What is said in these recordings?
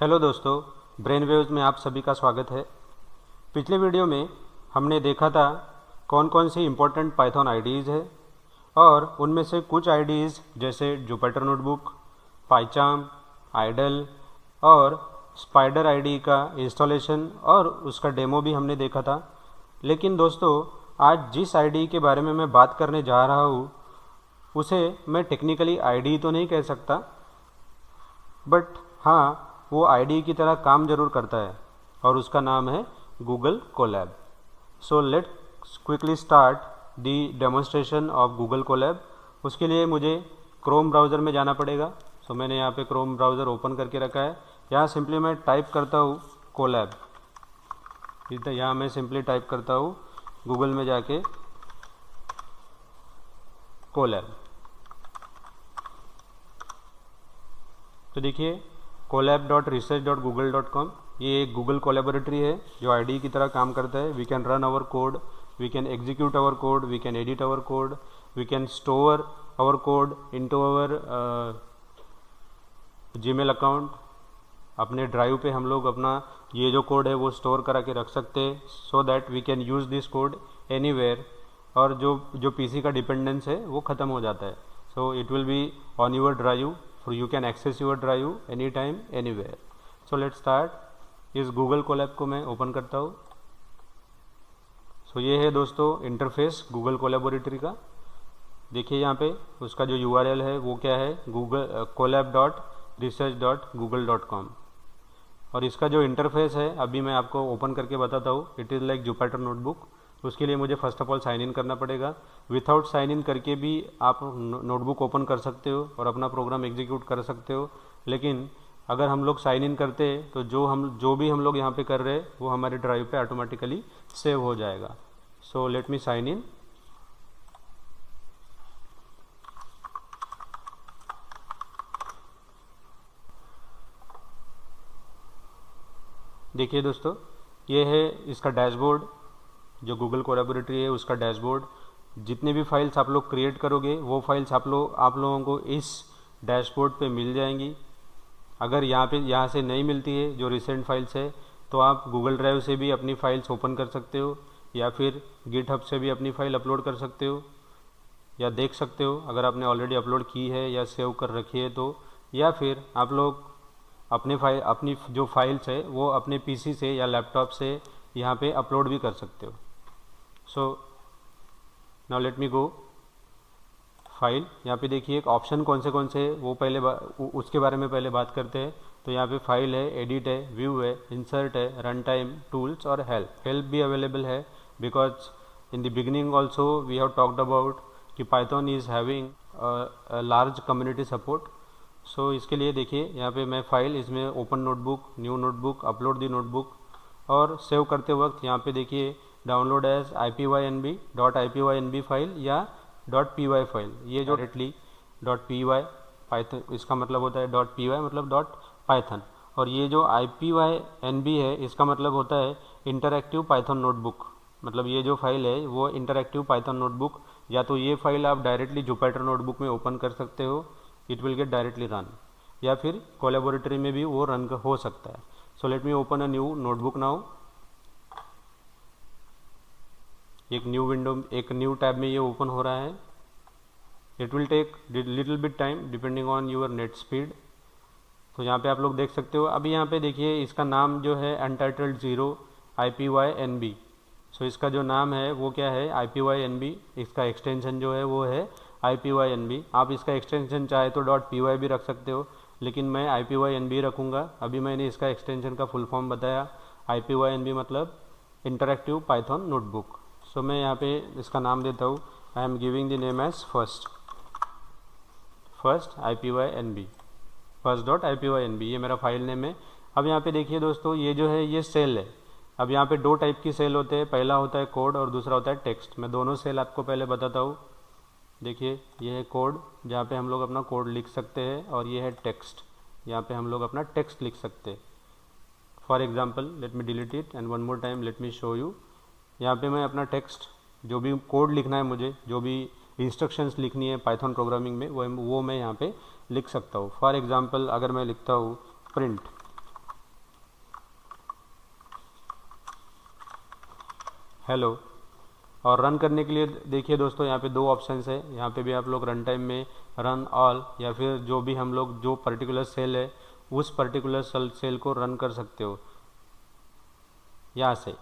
Hello दोस्तों, brain waves में आप सभी का स्वागत है। पिछले वीडियो में हमने देखा था कौन कौन सी इम्पोर्टेंट पाइथन आईडीज़ है और उनमें से कुछ आईडीज़ जैसे जुपिटर नोटबुक, पाइचार्म, आइडल और स्पाइडर आईडी का इंस्टॉलेशन और उसका डेमो भी हमने देखा था। लेकिन दोस्तों, आज जिस आईडी के बारे में मैं बात करने जा रहा हूँ उसे मैं टेक्निकली आईडी तो नहीं कह सकता, बट हाँ, वो आईडी की तरह काम जरूर करता है और उसका नाम है Google Colab. So let's quickly start the demonstration of Google Colab. उसके लिए मुझे क्रोम ब्राउज़र में जाना पड़ेगा। सो मैंने यहाँ पे क्रोम ब्राउज़र ओपन करके रखा है। यहाँ सिंपली मैं टाइप करता हूँ कोलैब। यहाँ मैं सिंपली टाइप करता हूँ गूगल में जाके कोलैब। तो देखिए colab.research.google.com, ये एक गूगल कोलैबोरेटरी है जो आईडी की तरह काम करता है। We can run our code, we can execute our code, we can edit our code, we can store our code into our Gmail account. अपने ड्राइव पे हम लोग अपना ये जो कोड है वो स्टोर करा के रख सकते हैं so that we can use this code anywhere, और जो पीसी का डिपेंडेंस है वो ख़त्म हो जाता है। So it will be on your drive, so you can access your drive anytime anywhere. So let's start. इस गूगल कोलैब को मैं ओपन करता हूँ। ये है दोस्तों इंटरफेस गूगल कोलैबोरेटरी का। देखिए यहाँ पे उसका जो URL है वो क्या है, गूगल colab.research.google.com, और इसका जो इंटरफेस है अभी मैं आपको ओपन करके बताता हूँ। It is like Jupyter notebook. उसके लिए मुझे first of all sign in करना पड़ेगा। विथआउट साइन इन करके भी आप नोटबुक ओपन कर सकते हो और अपना प्रोग्राम एग्जीक्यूट कर सकते हो। लेकिन अगर हम लोग साइन इन करते हैं तो जो भी हम लोग यहाँ पे कर रहे हैं वो हमारे ड्राइव पे ऑटोमेटिकली सेव हो जाएगा। So let me sign in. देखिए दोस्तों, ये है इसका डैशबोर्ड। जो गूगल कोलैबोरेटरी है उसका डैशबोर्ड। जितने भी फाइल्स आप लोग क्रिएट करोगे वो फाइल्स आप लोगों को इस डैशबोर्ड पे मिल जाएंगी। अगर यहाँ से नहीं मिलती है जो रिसेंट फाइल्स है तो आप गूगल ड्राइव से भी अपनी फाइल्स ओपन कर सकते हो, या फिर गिटहब से भी अपनी फाइल अपलोड कर सकते हो या देख सकते हो अगर आपने ऑलरेडी अपलोड की है या सेव कर रखी है तो। या फिर आप लोग अपनी जो फाइल्स है वो अपने पीसी से या लैपटॉप से यहाँ पे अपलोड भी कर सकते हो। सो नाउ लेट मी गो फाइल। यहाँ पे देखिए एक ऑप्शन कौन से वो उसके बारे में पहले बात करते हैं। तो यहाँ पे फाइल है, एडिट है, व्यू है, इंसर्ट है, रन टाइम, टूल्स और हेल्प भी अवेलेबल है। Because in the beginning also we have talked about कि Python is having large community support. So इसके लिए देखिए यहाँ पे मैं फाइल, इसमें open notebook, new notebook, upload the notebook, और सेव करते वक्त यहाँ पे देखिए डाउनलोड एज .ipynb फाइल या .py फाइल। ये जो डायरेक्टली .py पाइथन, इसका मतलब होता है .py मतलब .python, और ये जो ipynb है इसका मतलब होता है इंटरएक्टिव पाइथन नोटबुक। मतलब ये जो फाइल है वो इंटरएक्टिव पाइथन नोटबुक, या तो ये फाइल आप डायरेक्टली जुपिटर नोटबुक में ओपन कर सकते हो, it will get directly run, या फिर कोलैबोरेटरी में भी वो रन हो सकता है। So let me open a new notebook now. एक न्यू विंडो, एक न्यू टैब में ये ओपन हो रहा है। It will take little bit time depending on your net speed. तो यहाँ पे आप लोग देख सकते हो। अभी यहाँ पे देखिए इसका नाम जो है अनटाइटल्ड 0 IPYNB। सो इसका जो नाम है वो क्या है, IPYNB। इसका एक्सटेंशन जो है वो है IPYNB। आप इसका एक्सटेंशन चाहे तो .py भी रख सकते हो, लेकिन मैं IPYNB रखूँगा। अभी मैंने इसका एक्सटेंशन का फुल फॉर्म बताया। IPYNB मतलब इंटरएक्टिव पाइथन नोटबुक। सो मैं यहाँ पे इसका नाम देता हूँ, I am giving the name as first IPYNB, first.ipynb। ये मेरा फाइल नेम है। अब यहाँ पे देखिए दोस्तों, ये जो है ये सेल है। अब यहाँ पे दो टाइप की सेल होते हैं, पहला होता है कोड और दूसरा होता है टेक्स्ट। मैं दोनों सेल आपको पहले बताता हूँ। देखिए ये है कोड, जहाँ पे हम लोग अपना कोड लिख सकते हैं, और ये है टेक्स्ट, यहाँ पे हम लोग अपना टेक्स्ट लिख सकते हैं। For example let me delete it and one more time let me show you. यहाँ पे मैं अपना टेक्स्ट, जो भी कोड लिखना है मुझे, जो भी इंस्ट्रक्शंस लिखनी है पाइथन प्रोग्रामिंग में, वो मैं यहाँ पे लिख सकता हूँ। फॉर एग्जांपल अगर मैं लिखता हूँ प्रिंट, हेलो। और रन करने के लिए देखिए दोस्तों यहाँ पे दो ऑप्शंस है, यहाँ पे भी आप लोग रन टाइम में रन ऑल या फिर जो भी हम लोग जो पर्टिकुलर सेल है उस पर्टिकुलर सेल को रन कर सकते हो यहाँ से।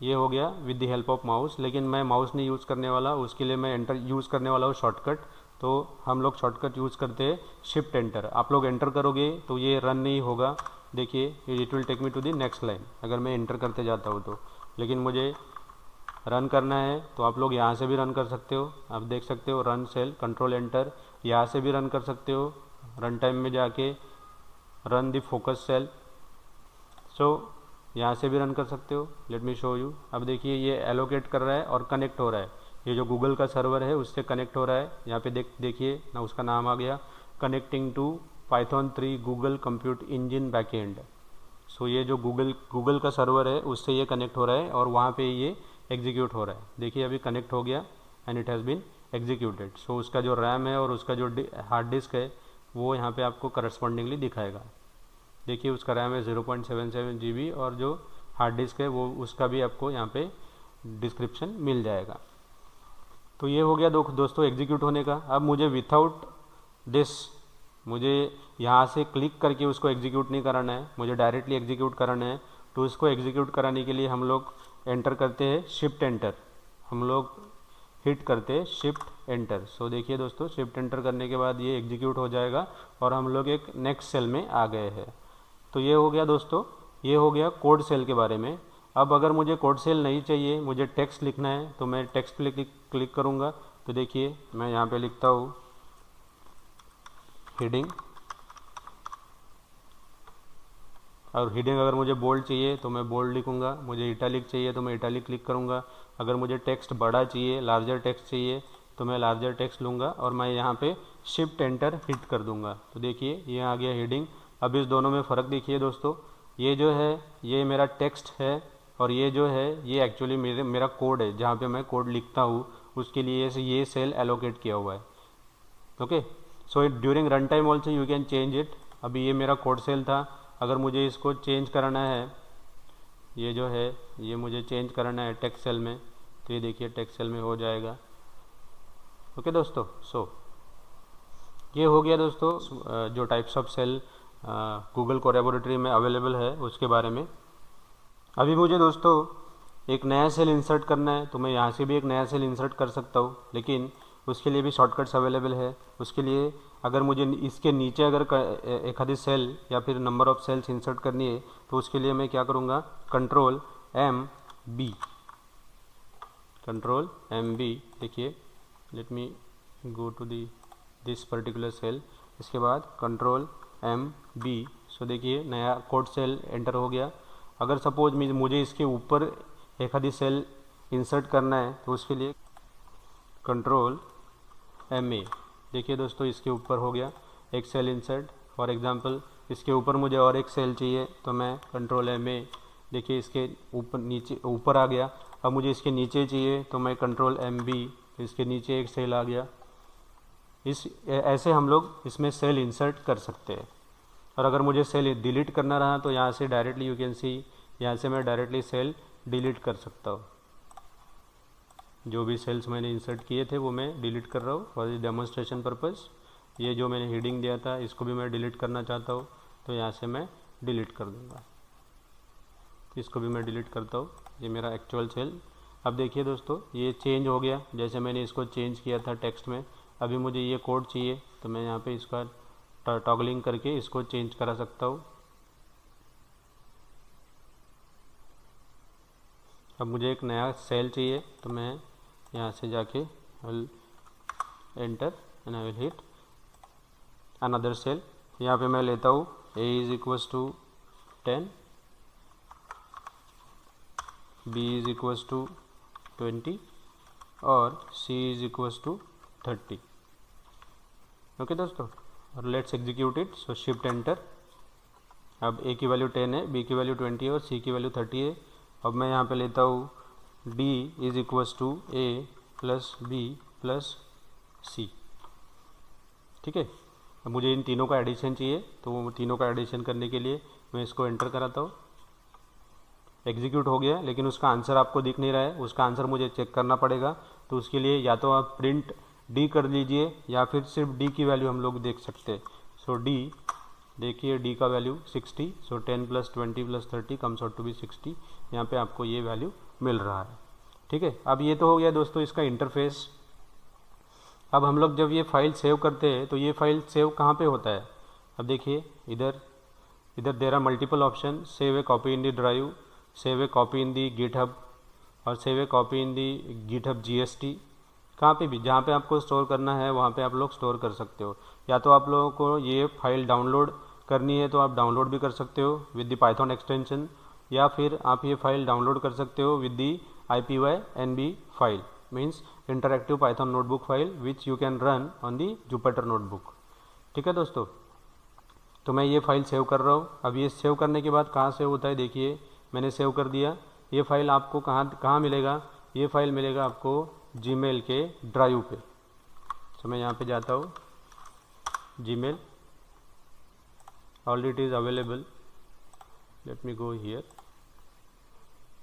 ये हो गया with the help of mouse, लेकिन मैं माउस नहीं यूज़ करने वाला, उसके लिए मैं एंटर यूज़ करने वाला हूँ शॉर्टकट। तो हम लोग शॉर्टकट यूज़ करते हैं शिफ्ट एंटर। आप लोग एंटर करोगे तो ये रन नहीं होगा, देखिए it will take me to the next line अगर मैं एंटर करते जाता हूँ तो। लेकिन मुझे रन करना है तो आप लोग यहाँ से भी रन कर सकते हो, आप देख सकते हो रन सेल, कंट्रोल एंटर। यहाँ से भी रन कर सकते हो, रन टाइम में जाके रन द फोकस सेल। सो यहाँ से भी रन कर सकते हो। Let me show you. अब देखिए ये एलोकेट कर रहा है और कनेक्ट हो रहा है, ये जो गूगल का सर्वर है उससे कनेक्ट हो रहा है। यहाँ पे देखिए ना, उसका नाम आ गया connecting to Python 3 Google compute engine backend. So ये जो गूगल का सर्वर है उससे ये कनेक्ट हो रहा है और वहाँ पे ये एग्जीक्यूट हो रहा है। देखिए अभी कनेक्ट हो गया and it has been executed. So उसका जो रैम है और उसका जो हार्ड डिस्क है वो यहाँ पे आपको करस्पॉन्डिंगली दिखाएगा। देखिए उसका रैम है 0.77 GB और जो हार्ड डिस्क है वो उसका भी आपको यहाँ पे डिस्क्रिप्शन मिल जाएगा। तो ये हो गया दोस्तों एग्जीक्यूट होने का। अब मुझे विथआउट दिस, मुझे यहाँ से क्लिक करके उसको एग्जीक्यूट नहीं कराना है, मुझे डायरेक्टली एग्जीक्यूट कराना है। तो उसको एग्जीक्यूट कराने के लिए हम लोग एंटर करते हैं शिफ्ट एंटर, हम लोग हिट करते हैं शिफ्ट एंटर। सो देखिए दोस्तों शिफ्ट एंटर करने के बाद ये एग्जीक्यूट हो जाएगा और हम लोग एक नेक्स्ट सेल में आ गए हैं। तो ये हो गया दोस्तों, ये हो गया कोड सेल के बारे में। अब अगर मुझे कोड सेल नहीं चाहिए, मुझे टेक्स्ट लिखना है, तो मैं टेक्स्ट पे क्लिक करूँगा। तो देखिए मैं यहाँ पे लिखता हूँ हेडिंग, और हेडिंग अगर मुझे बोल्ड चाहिए तो मैं बोल्ड लिखूँगा, मुझे इटैलिक चाहिए तो मैं इटैलिक क्लिक करूँगा। अगर मुझे टेक्स्ट बड़ा चाहिए, लार्जर टेक्स्ट चाहिए तो मैं लार्जर टेक्स्ट लूँगा और मैं यहाँ पे शिफ्ट एंटर हिट कर दूँगा। तो देखिए ये आ गया हेडिंग। अब इस दोनों में फ़र्क देखिए दोस्तों, ये जो है ये मेरा टेक्स्ट है और ये जो है ये एक्चुअली मेरा कोड है, जहाँ पे मैं कोड लिखता हूँ उसके लिए ये सेल एलोकेट किया हुआ है। Okay, so during run time also you can change it. अभी ये मेरा कोड सेल था, अगर मुझे इसको चेंज करना है, ये जो है ये मुझे चेंज करना है टेक्स्ट सेल में, तो ये देखिए टेक्स्ट सेल में हो जाएगा। ओके दोस्तों, सो ये हो गया दोस्तों जो types of cell Google collaboratory में अवेलेबल है उसके बारे में। अभी मुझे दोस्तों एक नया सेल इंसर्ट करना है, तो मैं यहाँ से भी एक नया सेल इंसर्ट कर सकता हूँ, लेकिन उसके लिए भी शॉर्टकट्स अवेलेबल है। उसके लिए अगर मुझे इसके नीचे अगर एक आधी सेल या फिर नंबर ऑफ़ सेल्स इंसर्ट करनी है तो उसके लिए मैं क्या करूँगा, कंट्रोल एम बी। देखिए let me go to this particular cell, इसके बाद कंट्रोल MB। सो देखिए नया कोड सेल एंटर हो गया। अगर सपोज मुझे इसके ऊपर एक आधी सेल इंसर्ट करना है तो उसके लिए कंट्रोल MA। देखिए दोस्तों इसके ऊपर हो गया एक सेल इंसर्ट। फॉर एग्जांपल इसके ऊपर मुझे और एक सेल चाहिए तो मैं कंट्रोल MA, देखिए इसके ऊपर नीचे ऊपर आ गया। अब मुझे इसके नीचे चाहिए तो मैं कंट्रोल MB, इसके नीचे एक सेल आ गया। ऐसे हम लोग इसमें सेल इंसर्ट कर सकते हैं। और अगर मुझे सेल डिलीट करना रहा तो यहाँ से डायरेक्टली यू कैन सी, यहाँ से मैं डायरेक्टली सेल डिलीट कर सकता हूँ। जो भी सेल्स मैंने इंसर्ट किए थे वो मैं डिलीट कर रहा हूँ फॉर द डेमोन्स्ट्रेशन पर्पस। ये जो मैंने हेडिंग दिया था इसको भी मैं डिलीट करना चाहता हूँ तो यहाँ से मैं डिलीट कर दूँगा, इसको भी मैं डिलीट करता हूँ। ये मेरा एक्चुअल सेल। अब देखिए दोस्तों ये चेंज हो गया, जैसे मैंने इसको चेंज किया था टेक्स्ट में। अभी मुझे ये कोड चाहिए तो मैं यहाँ पे इसका टॉगलिंग करके इसको चेंज करा सकता हूँ। अब मुझे एक नया सेल चाहिए तो मैं यहाँ से जाके enter and I will hit another cell. यहाँ पे मैं लेता हूँ A is equals to 10, B is equals to 20 और C is equals to 30। Okay दोस्तों, और let's execute it. So shift enter. अब A की वैल्यू 10 है, B की वैल्यू 20 है और C की वैल्यू 30 है। अब मैं यहाँ पे लेता हूँ D is equals to A plus B plus C। ठीक है, अब मुझे इन तीनों का एडिशन चाहिए तो वो तीनों का एडिशन करने के लिए मैं इसको एंटर कराता हूँ। एग्जीक्यूट हो गया, लेकिन उसका आंसर आपको दिख नहीं रहा है, उसका आंसर मुझे चेक करना पड़ेगा। तो उसके लिए या तो आप प्रिंट डी कर लीजिए या फिर सिर्फ डी की वैल्यू हम लोग देख सकते हैं। सो डी देखिए, डी का value 60, so 10 + 20 + 30 comes out to be 60। यहाँ पे आपको ये वैल्यू मिल रहा है। ठीक है, अब ये तो हो गया दोस्तों इसका इंटरफेस। अब हम लोग जब ये फाइल सेव करते हैं तो ये फाइल सेव कहाँ पे होता है? अब देखिए इधर there are multiple option, save a copy in the drive, save a copy in the GitHub और save a copy in the GitHub GST। कहाँ पे भी जहाँ पे आपको स्टोर करना है वहाँ पे आप लोग स्टोर कर सकते हो। या तो आप लोगों को ये फाइल डाउनलोड करनी है तो आप डाउनलोड भी कर सकते हो विद दी पाइथन एक्सटेंशन, या फिर आप ये फाइल डाउनलोड कर सकते हो with the IPYNB file, means interactive Python notebook file which you can run on the Jupyter notebook. ठीक है दोस्तों, तो मैं ये फाइल सेव कर रहा हूँ। अब ये सेव करने के बाद कहाँ सेव होता है, देखिए मैंने सेव कर दिया। ये फाइल आपको कहाँ मिलेगा? ये फाइल मिलेगा आपको जीमेल के ड्राइव पे। तो मैं यहाँ पे जाता हूँ, Gmail, already it is available, late me go here.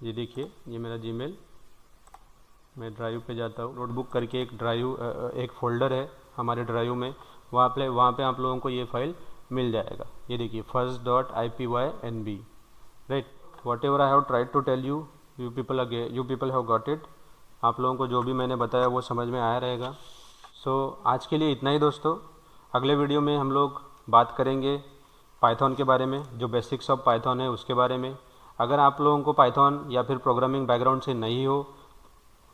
ये देखिए ये मेरा जीमेल, मैं ड्राइव पे जाता हूँ। नोटबुक करके एक फोल्डर है हमारे ड्राइव में, वहाँ पे आप लोगों को ये फाइल मिल जाएगा। ये देखिए first.ipynb, right. Whatever I have tried to tell you, you people have got it. आप लोगों को जो भी मैंने बताया वो समझ में आया रहेगा। सो आज के लिए इतना ही दोस्तों। अगले वीडियो में हम लोग बात करेंगे पाइथन के बारे में, जो बेसिक्स ऑफ पाइथन है उसके बारे में। अगर आप लोगों को पाइथन या फिर प्रोग्रामिंग बैकग्राउंड से नहीं हो,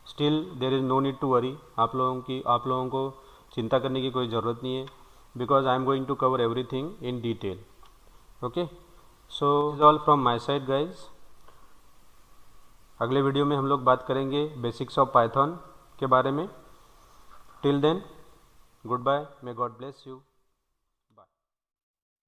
still there is no need to worry. आप लोगों को चिंता करने की कोई ज़रूरत नहीं है, because I am going to cover everything in detail. Okay, so is all from my side guys. अगले वीडियो में हम लोग बात करेंगे बेसिक्स ऑफ पाइथन के बारे में। Till then, good bye, may God bless you.